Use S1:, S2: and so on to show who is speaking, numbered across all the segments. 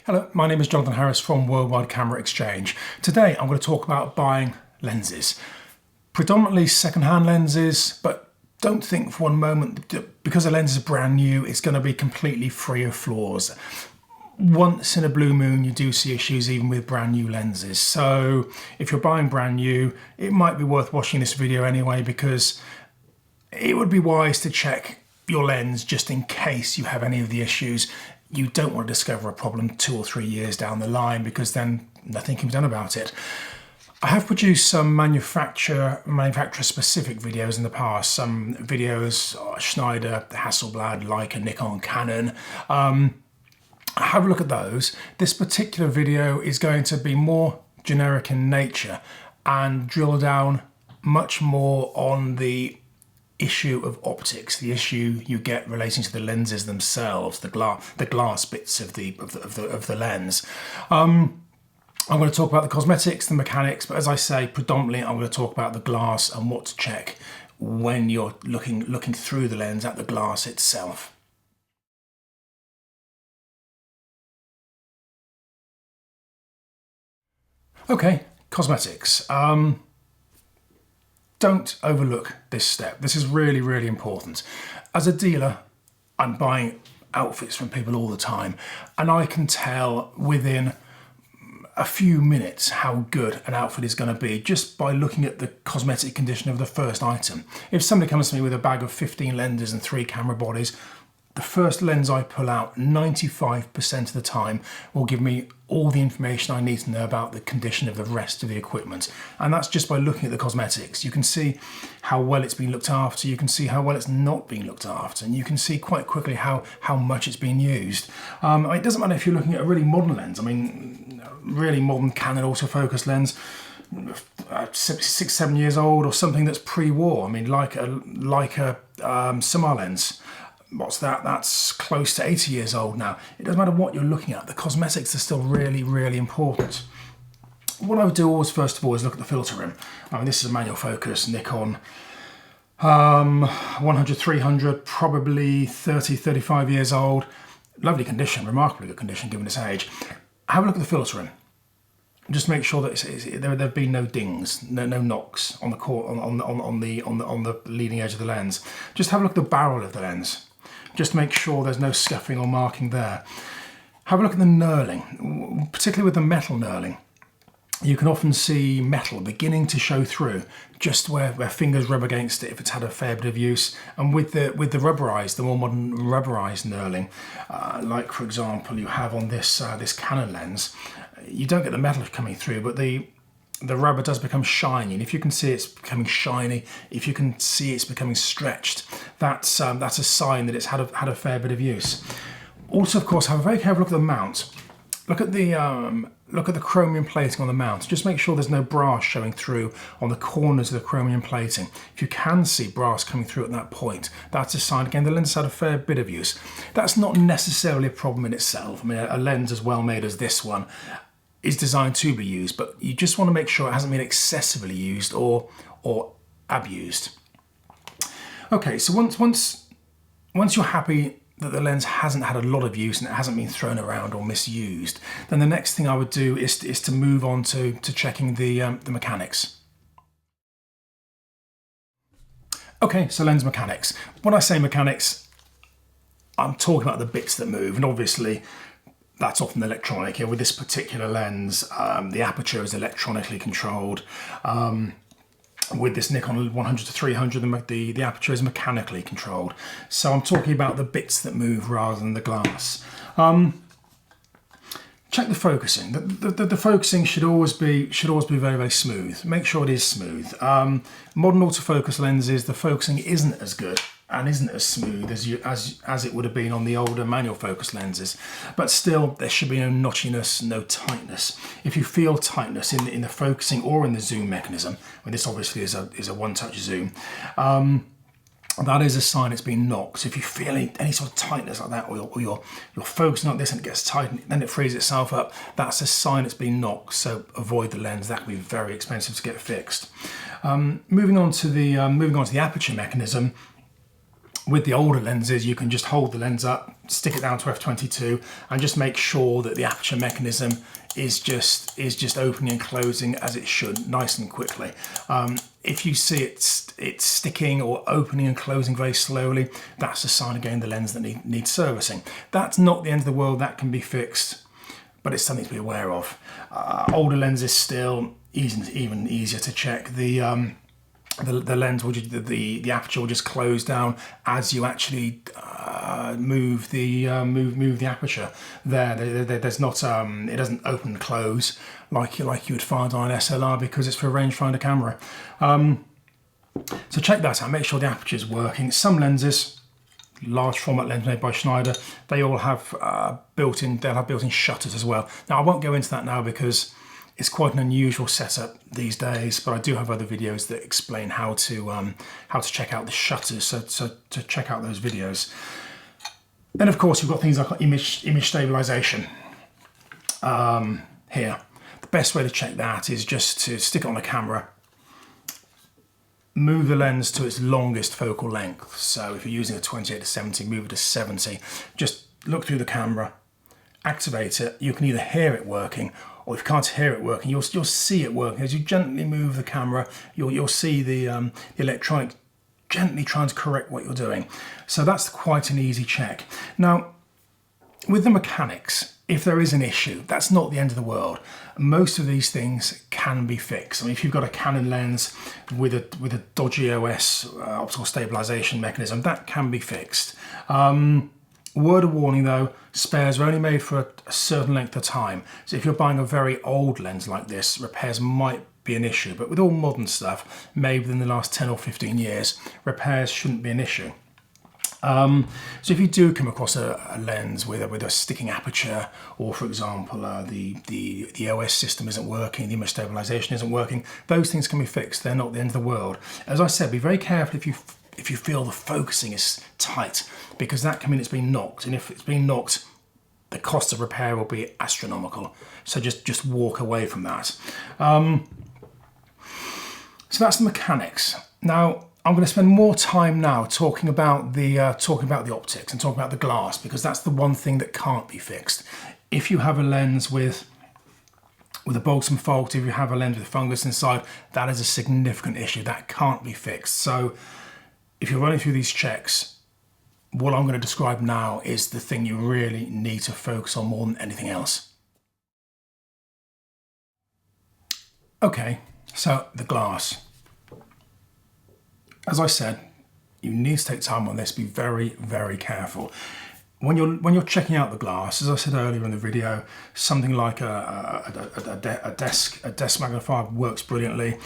S1: Hello, my name is Jonathan Harris from Worldwide Camera Exchange. Today I'm going to talk about buying lenses. Predominantly second-hand lenses, but don't think for one moment that because a lens is brand new, it's going to be completely free of flaws. Once in a blue moon, you do see issues even with brand new lenses. So if you're buying brand new, it might be worth watching this video anyway, because it would be wise to check your lens just in case you have any of the issues. You don't want to discover a problem 2 or 3 years down the line, because then nothing can be done about it. I have produced some manufacturer specific videos in the past. Some videos, Schnieder, Hasselblad, Leica, Nikon, Canon. Have a look at those. This particular video is going to be more generic in nature and drill down much more on the issue of optics, the issue you get relating to the lenses themselves, the glass bits of the lens. I'm going to talk about the cosmetics, the mechanics, but as I say, predominantly I'm going to talk about the glass and what to check when you're looking through the lens at the glass itself. Okay, cosmetics. Don't overlook this step. This is really, really important. As a dealer, I'm buying outfits from people all the time, and I can tell within a few minutes how good an outfit is going to be just by looking at the cosmetic condition of the first item. If somebody comes to me with a bag of 15 lenses and 3 camera bodies, the first lens I pull out 95% of the time will give me all the information I need to know about the condition of the rest of the equipment. And that's just by looking at the cosmetics. You can see how well it's been looked after, you can see how well it's not being looked after, and you can see quite quickly how much it's been used. It doesn't matter if you're looking at a really modern lens. I mean, really modern Canon autofocus lens, 6-7 years old, or something that's pre-war. I mean, like a Summer lens. What's that? That's close to 80 years old now. It doesn't matter what you're looking at. The cosmetics are still really, really important. What I would do always, first of all, is look at the filter rim. I mean, this is a manual focus Nikon 100-300, probably 30-35 years old. Lovely condition, remarkably good condition given its age. Have a look at the filter rim. Just make sure that there have been no dings, no knocks on the leading edge of the lens. Just have a look at the barrel of the lens. Just make sure there's no scuffing or marking there. Have a look at the knurling, particularly with the metal knurling. You can often see metal beginning to show through, just where fingers rub against it if it's had a fair bit of use. And with the rubberized, the more modern rubberized knurling, like for example you have on this Canon lens, you don't get the metal coming through, but the rubber does become shiny, and if you can see it's becoming shiny, if you can see it's becoming stretched, that's a sign that it's had a fair bit of use. Also, of course, have a very careful look at the mount. Look at the chromium plating on the mount. Just make sure there's no brass showing through on the corners of the chromium plating. If you can see brass coming through at that point, that's a sign, again, the lens has had a fair bit of use. That's not necessarily a problem in itself. I mean, a lens as well made as this one is designed to be used, but you just want to make sure it hasn't been excessively used or abused. Okay, so once you're happy that the lens hasn't had a lot of use and it hasn't been thrown around or misused, then the next thing I would do is to move on to checking the mechanics. Okay, so lens mechanics. When I say mechanics, I'm talking about the bits that move, and obviously that's often electronic. Here with this particular lens, the aperture is electronically controlled. With this Nikon 100-300, the aperture is mechanically controlled. So I'm talking about the bits that move rather than the glass. Check the focusing. The focusing should always be very, very smooth. Make sure it is smooth. Modern autofocus lenses, the focusing isn't as good and isn't as smooth as it would have been on the older manual focus lenses. But still, there should be no notchiness, no tightness. If you feel tightness in the focusing or in the zoom mechanism, well, this obviously is a one-touch zoom, that is a sign it's been knocked. So if you feel any sort of tightness like that, or you're focusing on this and it gets tight and then it frees itself up, that's a sign it's been knocked. So avoid the lens. That can be very expensive to get fixed. Moving on to the aperture mechanism. With the older lenses, you can just hold the lens up, stick it down to f/22, and just make sure that the aperture mechanism is just opening and closing as it should, nice and quickly. If you see it's sticking or opening and closing very slowly, that's a sign again the lens that needs servicing. That's not the end of the world, that can be fixed, but it's something to be aware of. Older lenses still even easier to check. The lens will just, the aperture will just close down as you actually move the aperture. There's not it doesn't open and close like you would find on an SLR because it's for a rangefinder camera. So check that out. Make sure the aperture is working. Some lenses, large format lens made by Schnieder, they all have built-in shutters as well. Now I won't go into that now because it's quite an unusual setup these days, but I do have other videos that explain how to check out the shutters, so to check out those videos. Then of course you've got things like image stabilization here. The best way to check that is just to stick it on the camera, move the lens to its longest focal length. So if you're using a 28 to 70, move it to 70. Just look through the camera, activate it. You can either hear it working, or if you can't hear it working, you'll see it working. As you gently move the camera, you'll see the electronic gently trying to correct what you're doing. So that's quite an easy check. Now, with the mechanics, if there is an issue, that's not the end of the world. Most of these things can be fixed. I mean, if you've got a Canon lens with a dodgy OS, optical stabilization mechanism, that can be fixed. Word of warning though, spares are only made for a certain length of time. So if you're buying a very old lens like this, repairs might be an issue. But with all modern stuff made within the last 10 or 15 years, repairs shouldn't be an issue. So if you do come across a lens with a sticking aperture, or for example the OS system isn't working, the image stabilization isn't working, those things can be fixed. They're not the end of the world. As I said, be very careful if you feel the focusing is tight, because that can mean it's been knocked, and if it's been knocked, the cost of repair will be astronomical. So just walk away from that. So that's the mechanics. Now I'm going to spend more time now talking about the optics and talking about the glass, because that's the one thing that can't be fixed. If you have a lens with a balsam fault, if you have a lens with fungus inside, that is a significant issue that can't be fixed. So if you're running through these checks, what I'm going to describe now is the thing you really need to focus on more than anything else. Okay, so the glass. As I said, you need to take time on this. Be very, very careful. When you're checking out the glass, as I said earlier in the video, something like a desk magnifier works brilliantly.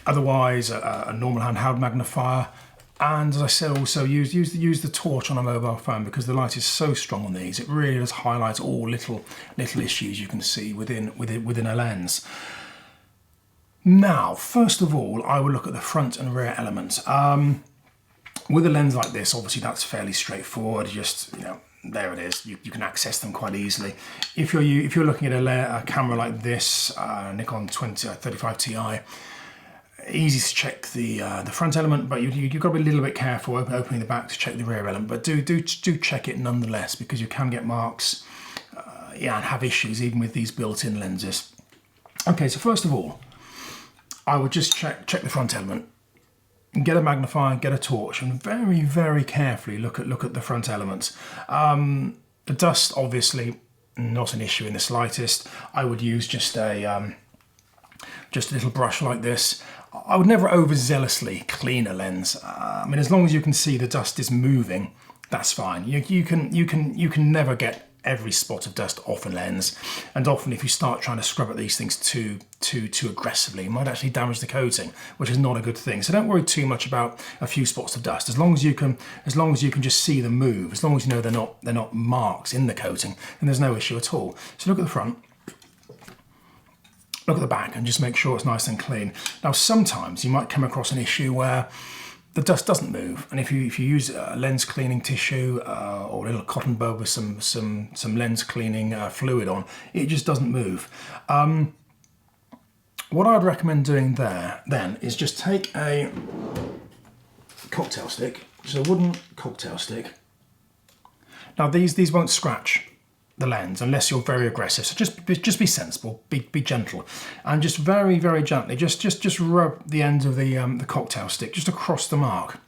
S1: Otherwise, a normal handheld magnifier. And as I said, also use the torch on a mobile phone, because the light is so strong on these. It really does highlight all little issues you can see within a lens. Now, first of all, I will look at the front and rear elements. With a lens like this, obviously that's fairly straightforward. Just, there it is. You can access them quite easily. If you're looking at a camera like this, Nikon 35 Ti, easy to check the front element, but you've got to be a little bit careful opening the back to check the rear element. But do check it nonetheless, because you can get marks, and have issues even with these built-in lenses. Okay, so first of all, I would just check the front element, get a magnifier, get a torch, and very, very carefully look at the front elements. The dust, obviously, not an issue in the slightest. I would use just a little brush like this. I would never overzealously clean a lens. I mean, as long as you can see the dust is moving, that's fine. You can never get every spot of dust off a lens, and often if you start trying to scrub at these things too aggressively, it might actually damage the coating, which is not a good thing. So don't worry too much about a few spots of dust. As long as you can just see them move, as long as you know they're not marks in the coating, then there's no issue at all. So look at the front, look at the back, and just make sure it's nice and clean. Now, sometimes you might come across an issue where the dust doesn't move, and if you use a lens cleaning tissue or a little cotton bud with some lens cleaning fluid on, it just doesn't move. What I'd recommend doing then is just take a cocktail stick, Just a wooden cocktail stick. Now these won't scratch the lens unless you're very aggressive. So just be sensible, be gentle, and just very, very gently, just rub the end of the cocktail stick just across the mark.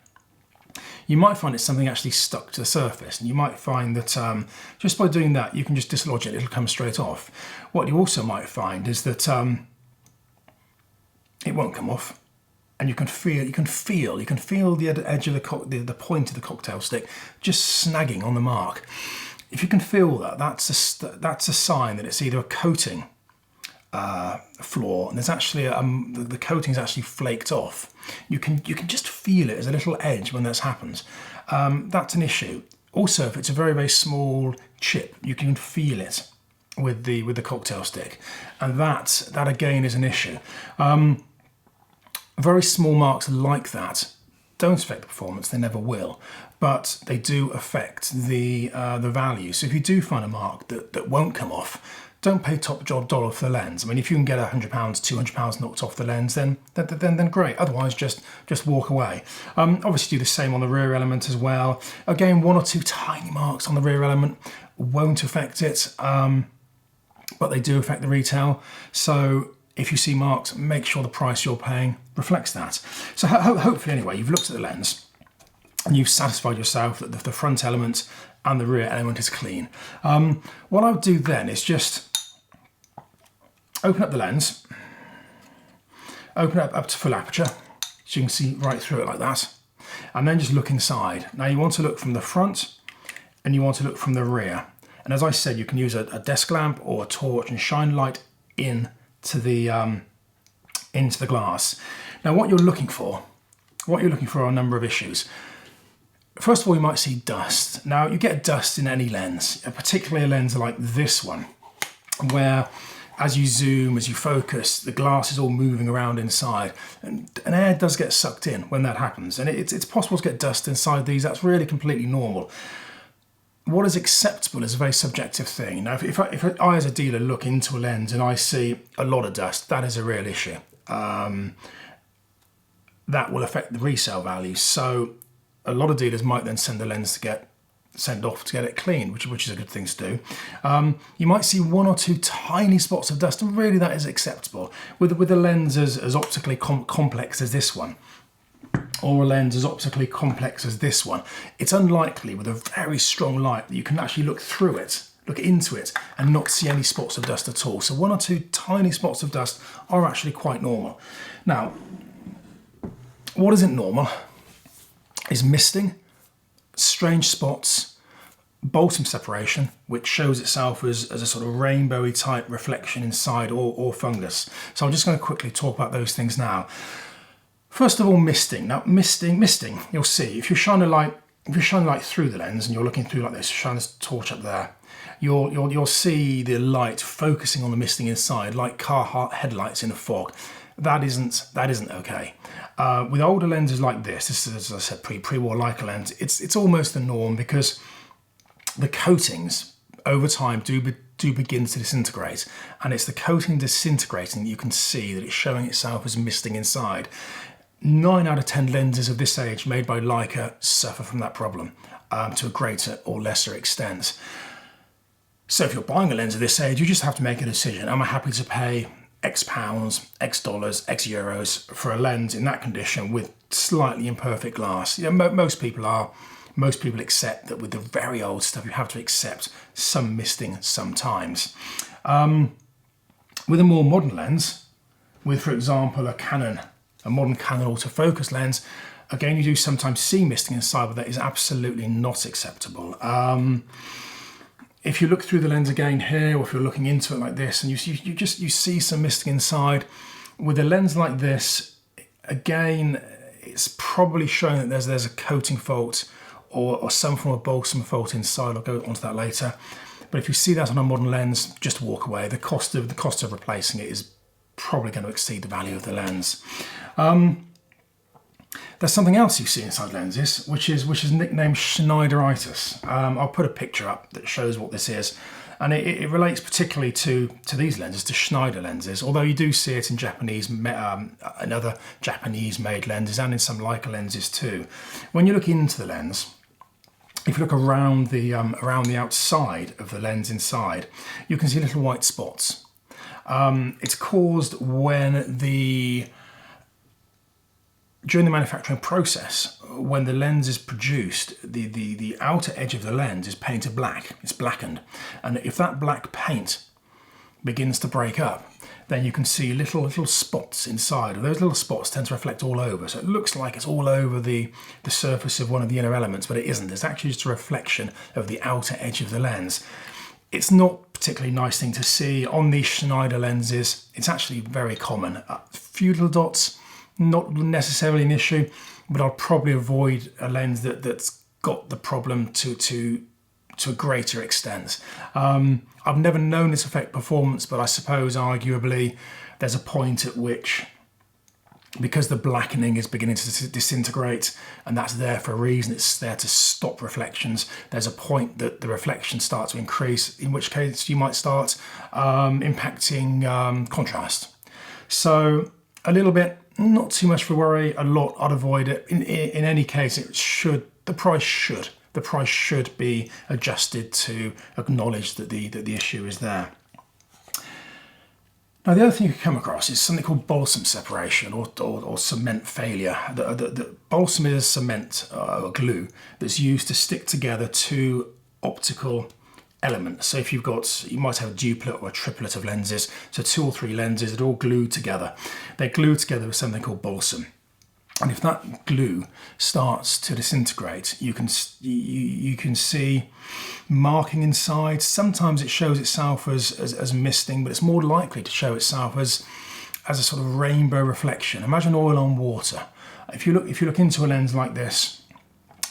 S1: You might find it's something actually stuck to the surface, and you might find that just by doing that, you can just dislodge it, it'll come straight off. What you also might find is that it won't come off, and you can feel the edge of the point of the cocktail stick just snagging on the mark. If you can feel that, that's a sign that it's either a coating flaw, and there's actually the coating's actually flaked off. You can just feel it as a little edge when this happens. That's an issue. Also, if it's a very, very small chip, you can feel it with the cocktail stick, and that again is an issue. Very small marks like that don't affect the performance, they never will, but they do affect the value. So if you do find a mark that won't come off, don't pay top dollar for the lens. I mean, if you can get £100, £200 knocked off the lens, then great. Otherwise, just walk away. Obviously, do the same on the rear element as well. Again, 1 or 2 tiny marks on the rear element won't affect it, but they do affect the retail. So if you see marks, make sure the price you're paying reflects that. So hopefully, anyway, you've looked at the lens and you've satisfied yourself that the front element and the rear element is clean. What I would do then is just open up the lens, open it up to full aperture, so you can see right through it like that, and then just look inside. Now you want to look from the front and you want to look from the rear. And as I said, you can use a desk lamp or a torch and shine light into the glass. Now what you're looking for are a number of issues. First of all, you might see dust. Now you get dust in any lens, particularly a lens like this one, where as you zoom, as you focus, the glass is all moving around inside, and air does get sucked in when that happens. And it's possible to get dust inside these. That's really completely normal. What is acceptable is a very subjective thing. Now, if I as a dealer look into a lens and I see a lot of dust, that is a real issue. That will affect the resale value. So a lot of dealers might then send the lens to send off to get it clean, which is a good thing to do. You might see 1 or 2 tiny spots of dust, and really that is acceptable. With a lens as optically complex as this one, or a lens as optically complex as this one, it's unlikely with a very strong light that you can actually look through it, look into it, and not see any spots of dust at all. So 1 or 2 tiny spots of dust are actually quite normal. Now, what isn't normal is misting, strange spots, balsam separation, which shows itself as a sort of rainbowy type reflection inside, or fungus. So I'm just going to quickly talk about those things now. First of all, misting. Now, misting, you'll see if you shine a light through the lens and you're looking through like this, shine this torch up there, you'll see the light focusing on the misting inside, like car headlights in a fog. That isn't okay. With older lenses like this is, as I said, pre-war Leica lens, it's almost the norm, because the coatings over time do begin to disintegrate, and it's the coating disintegrating that you can see that it's showing itself as misting inside. 9 out of 10 lenses of this age made by Leica suffer from that problem to a greater or lesser extent. So if you're buying a lens of this age, you just have to make a decision. Am I happy to pay X pounds, X dollars, X euros for a lens in that condition with slightly imperfect glass? You know, most people are. Most people accept that with the very old stuff, you have to accept some misting sometimes. With a more modern lens, with, for example, a modern Canon autofocus lens, again, you do sometimes see misting inside, but that is absolutely not acceptable. If you look through the lens again here, or if you're looking into it like this, and you see some misting inside, with a lens like this, again, it's probably showing that there's a coating fault or some form of balsam fault inside. I'll go onto that later. But if you see that on a modern lens, just walk away. The cost of replacing it is probably going to exceed the value of the lens. There's something else you see inside lenses, which is nicknamed Schneideritis. I'll put a picture up that shows what this is. And it relates particularly to these lenses, to Schneideritis lenses, although you do see it in in other Japanese-made lenses and in some Leica lenses too. When you look into the lens, if you look around the outside of the lens inside, you can see little white spots. It's caused when during the manufacturing process, when the lens is produced, the outer edge of the lens is painted black. It's blackened. And if that black paint begins to break up, then you can see little spots inside. Those little spots tend to reflect all over. So it looks like it's all over the surface of one of the inner elements, but it isn't. It's actually just a reflection of the outer edge of the lens. It's not a particularly nice thing to see. On these Schneideritis lenses, it's actually very common. A few little dots, not necessarily an issue, but I'll probably avoid a lens that's got the problem to a greater extent. I've never known this affect performance, but I suppose arguably there's a point at which, because the blackening is beginning to disintegrate, and that's there for a reason, it's there to stop reflections, there's a point that the reflections start to increase, in which case you might start impacting contrast. So a little bit, not too much of a worry, a lot I'd avoid it. In any case, the price should be adjusted to acknowledge that the issue is there. Now, the other thing you can come across is something called balsam separation or cement failure. The balsam is cement or glue that's used to stick together two optical elements. So if you might have a duplet or a triplet of lenses, so 2 or 3 lenses that are all glued together. They're glued together with something called balsam. And if that glue starts to disintegrate, you can see marking inside. Sometimes it shows itself as misting, but it's more likely to show itself as a sort of rainbow reflection. Imagine oil on water. If you look into a lens like this,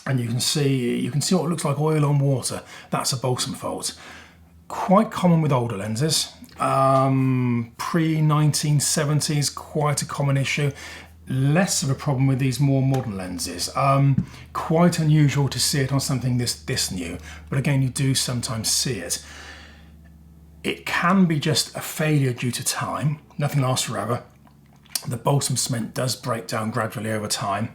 S1: and you can see what looks like oil on water, that's a balsam fault. Quite common with older lenses. Pre-1970s, quite a common issue. Less of a problem with these more modern lenses. Quite unusual to see it on something this new, but again, you do sometimes see it. It can be just a failure due to time. Nothing lasts forever. The balsam cement does break down gradually over time.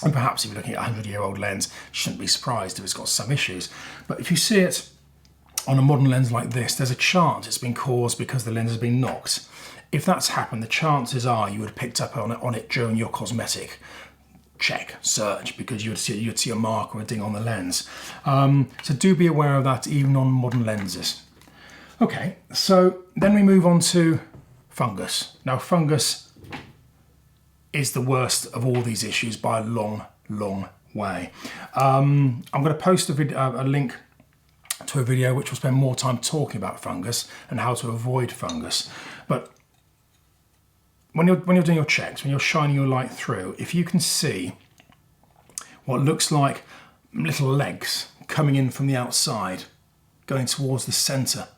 S1: And perhaps if you're looking at a 100-year-old lens, you shouldn't be surprised if it's got some issues. But if you see it on a modern lens like this, there's a chance it's been caused because the lens has been knocked. If that's happened, the chances are you would have picked up on it during your cosmetic search, because you'd see a mark or a ding on the lens. So do be aware of that even on modern lenses. Okay, so then we move on to fungus. Now, fungus is the worst of all these issues by a long, long way. I'm going to post a link to a video which will spend more time talking about fungus and how to avoid fungus. But when you're doing your checks, when you're shining your light through, if you can see what looks like little legs coming in from the outside, going towards the center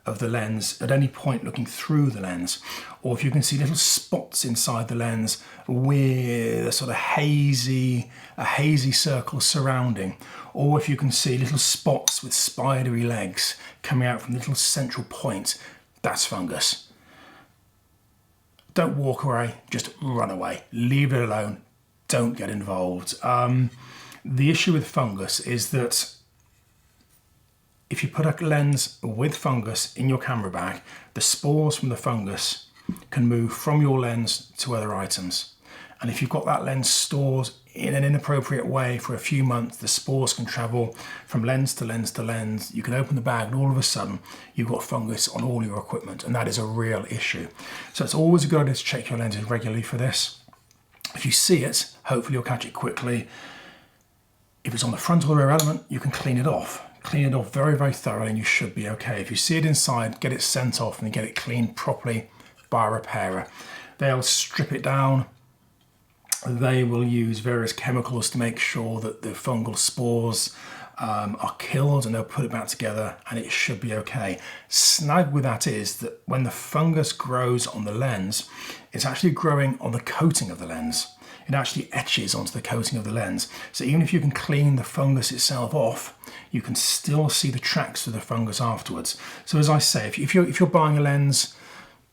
S1: of the lens at any point looking through the lens, or if you can see little spots inside the lens with a sort of hazy circle surrounding, or if you can see little spots with spidery legs coming out from the little central point, that's fungus. Don't walk away, just run away. Leave it alone, don't get involved. The issue with fungus is that if you put a lens with fungus in your camera bag, the spores from the fungus can move from your lens to other items. And if you've got that lens stored in an inappropriate way for a few months, the spores can travel from lens to lens to lens. You can open the bag and all of a sudden you've got fungus on all your equipment, and that is a real issue. So it's always a good idea to check your lenses regularly for this. If you see it, hopefully you'll catch it quickly. If it's on the front or the rear element, you can clean it off. Clean it off very, very thoroughly and you should be okay. If you see it inside, get it sent off and get it cleaned properly by a repairer. They'll strip it down. They will use various chemicals to make sure that the fungal spores are killed, and they'll put it back together and it should be okay. Snag with that is that when the fungus grows on the lens, it's actually growing on the coating of the lens. it actually etches onto the coating of the lens. So even if you can clean the fungus itself off, you can still see the tracks of the fungus afterwards. So as I say, if you're buying a lens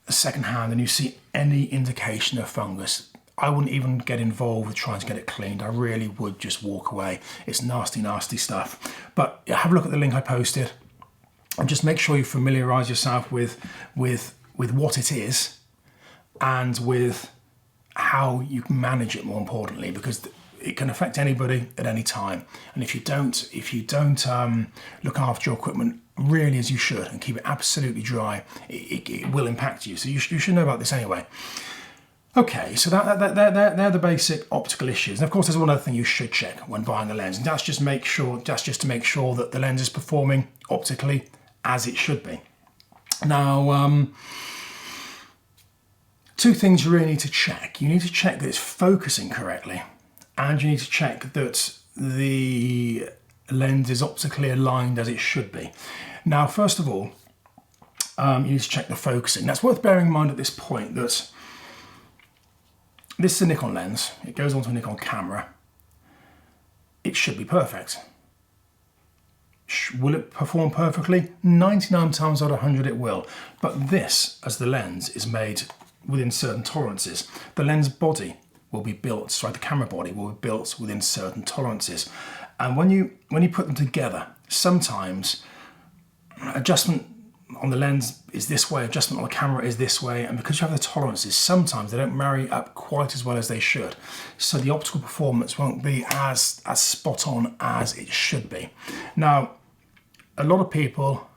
S1: secondhand and you see any indication of fungus, I wouldn't even get involved with trying to get it cleaned. I really would just walk away. It's nasty, nasty stuff. But have a look at the link I posted and just make sure you familiarise yourself with what it is and with how you can manage it, more importantly, because it can affect anybody at any time. And if you don't look after your equipment really as you should and keep it absolutely dry, it will impact you. So you should know about this anyway. Okay, so they're the basic optical issues. And of course, there's one other thing you should check when buying a lens, and that's just to make sure that the lens is performing optically as it should be. Now, two things you really need to check. You need to check that it's focusing correctly, and you need to check that the lens is optically aligned as it should be. Now, first of all, you need to check the focusing. That's worth bearing in mind at this point that this is a Nikon lens. It goes onto a Nikon camera. It should be perfect. Will it perform perfectly? 99 times out of 100 it will. But this, as the lens, is made within certain tolerances. The lens body will be built, the camera body will be built within certain tolerances. And when you put them together, sometimes adjustment on the lens is this way, adjustment on the camera is this way, and because you have the tolerances, sometimes they don't marry up quite as well as they should. So the optical performance won't be as spot on as it should be. Now, a lot of people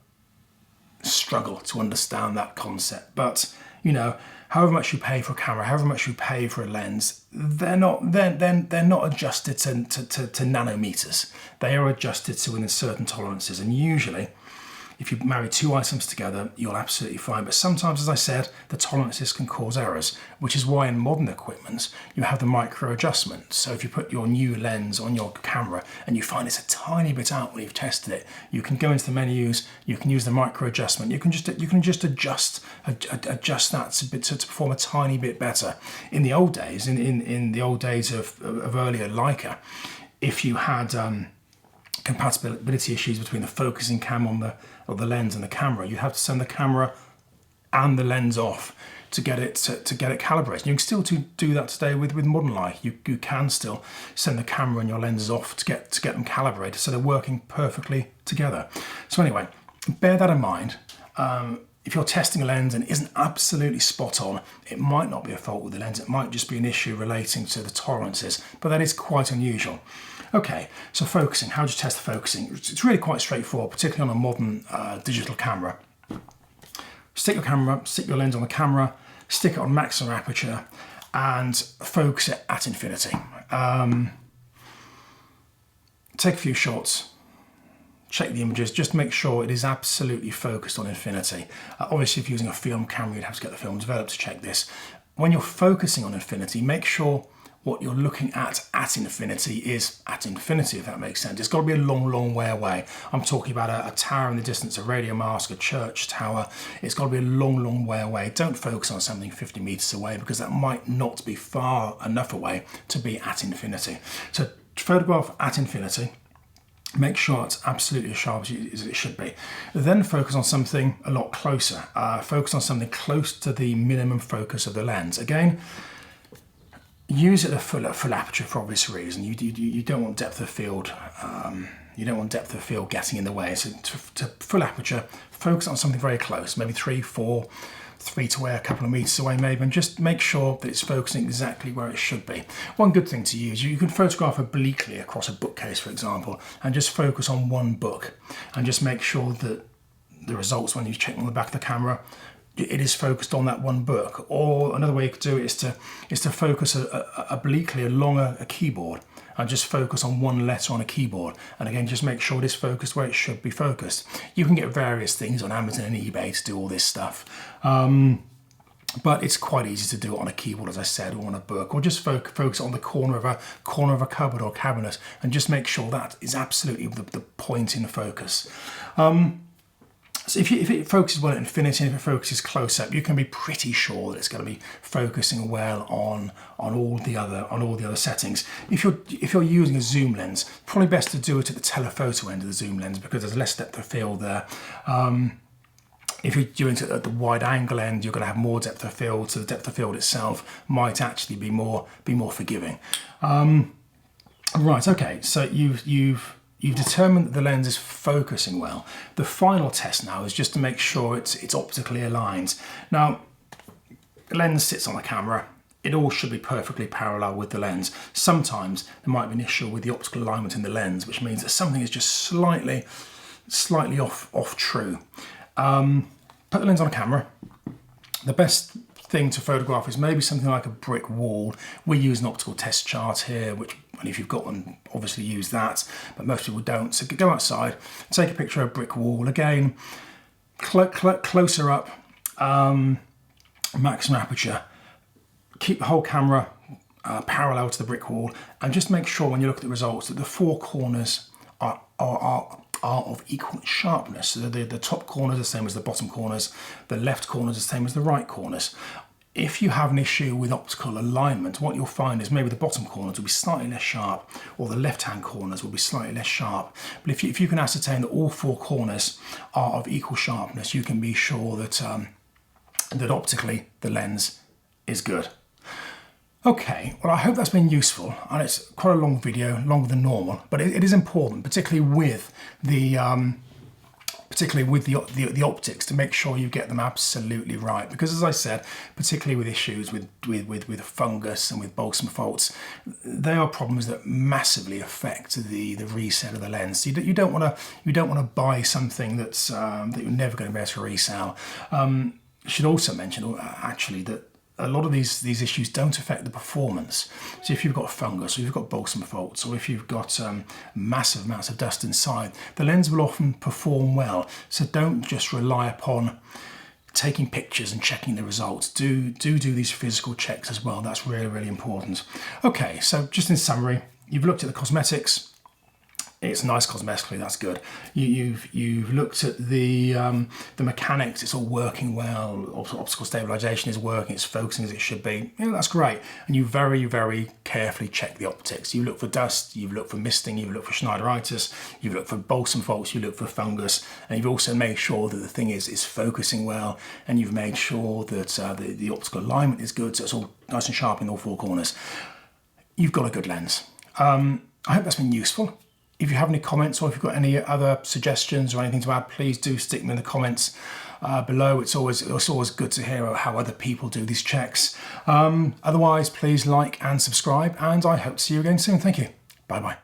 S1: struggle to understand that concept, but you know, however much you pay for a camera, however much you pay for a lens, they're not adjusted to nanometers. They are adjusted to within certain tolerances, and usually if you marry two items together, you're absolutely fine. But sometimes, as I said, the tolerances can cause errors, which is why in modern equipment, you have the micro adjustment. So if you put your new lens on your camera and you find it's a tiny bit out when you've tested it, you can go into the menus, you can use the micro adjustment. You can just adjust that to perform a tiny bit better. In the old days, in the old days of earlier Leica, if you had compatibility issues between the focusing cam on the lens and the camera, you have to send the camera and the lens off to get it calibrated. You can still do that today with modern Leica. You can still send the camera and your lenses off to get them calibrated so they're working perfectly together. So anyway, bear that in mind. If you're testing a lens and it isn't absolutely spot on, it might not be a fault with the lens. It might just be an issue relating to the tolerances, but that is quite unusual. Okay, so focusing, how do you test the focusing? It's really quite straightforward, particularly on a modern digital camera. Stick your lens on the camera, stick it on maximum aperture, and focus it at infinity. Take a few shots, check the images, just make sure it is absolutely focused on infinity. Obviously, if you're using a film camera, you'd have to get the film developed to check this. When you're focusing on infinity, make sure what you're looking at infinity is at infinity, if that makes sense. It's got to be a long, long way away. I'm talking about a tower in the distance, a radio mast, a church tower. It's got to be a long, long way away. Don't focus on something 50 meters away because that might not be far enough away to be at infinity. So photograph at infinity. Make sure it's absolutely as sharp as it should be. Then focus on something a lot closer. Focus on something close to the minimum focus of the lens. Again, use it at full aperture for obvious reason. You don't want depth of field. You don't want depth of field getting in the way. So to full aperture, focus on something very close, maybe 3 to a couple of meters away maybe, and just make sure that it's focusing exactly where it should be. One good thing to use, you can photograph obliquely across a bookcase, for example, and just focus on one book, and just make sure that the results when you check on the back of the camera, it is focused on that one book. Or another way you could do it is to focus obliquely along a keyboard and just focus on one letter on a keyboard. And again, just make sure it is focused where it should be focused. You can get various things on Amazon and eBay to do all this stuff. But it's quite easy to do it on a keyboard, as I said, or on a book, or just focus on the corner of a cupboard or cabinet, and just make sure that is absolutely the point in focus. So if it focuses well at infinity, and if it focuses close up, you can be pretty sure that it's going to be focusing well on all the other settings. If you're using a zoom lens, probably best to do it at the telephoto end of the zoom lens because there's less depth of field there. If you're doing it at the wide angle end, you're going to have more depth of field, so the depth of field itself might actually be more forgiving. Right, okay, so you've determined that the lens is focusing well. The final test now is just to make sure it's optically aligned. Now, the lens sits on the camera. It all should be perfectly parallel with the lens. Sometimes there might be an issue with the optical alignment in the lens, which means that something is just slightly off true. Put the lens on a camera. The best thing to photograph is maybe something like a brick wall. We use an optical test chart here, which, and if you've got one, obviously use that, but most people don't. So go outside, take a picture of a brick wall. Again, closer up, maximum aperture. Keep the whole camera parallel to the brick wall, and just make sure when you look at the results that the four corners are of equal sharpness. So the top corners are the same as the bottom corners, the left corners are the same as the right corners. If you have an issue with optical alignment, what you'll find is maybe the bottom corners will be slightly less sharp, or the left-hand corners will be slightly less sharp. But if you can ascertain that all four corners are of equal sharpness, you can be sure that that optically the lens is good. Okay, well, I hope that's been useful, and it's quite a long video, longer than normal, but it is important, particularly with the optics, to make sure you get them absolutely right. Because as I said, particularly with issues with fungus and with balsam faults, they are problems that massively affect the resale of the lens. You don't want to buy something that's that you're never going to be able to resell. I should also mention actually that a lot of these issues don't affect the performance. So if you've got fungus, or you've got balsam faults, or if you've got massive amounts of dust inside, the lens will often perform well. So don't just rely upon taking pictures and checking the results. Do these physical checks as well. That's really, really important. Okay, so just in summary, you've looked at the cosmetics. It's nice cosmetically, that's good. You've looked at the mechanics, it's all working well, optical stabilization is working, it's focusing as it should be. Yeah, that's great. And you very, very carefully check the optics. You look for dust, you've looked for misting, you've looked for Schneideritis, you've looked for balsam faults, you look for fungus, and you've also made sure that the thing is focusing well, and you've made sure that the optical alignment is good, so it's all nice and sharp in all four corners. You've got a good lens. I hope that's been useful. If you have any comments, or if you've got any other suggestions or anything to add, please do stick them in the comments below. It's always good to hear how other people do these checks. Otherwise, please like and subscribe, and I hope to see you again soon. Thank you. Bye-bye.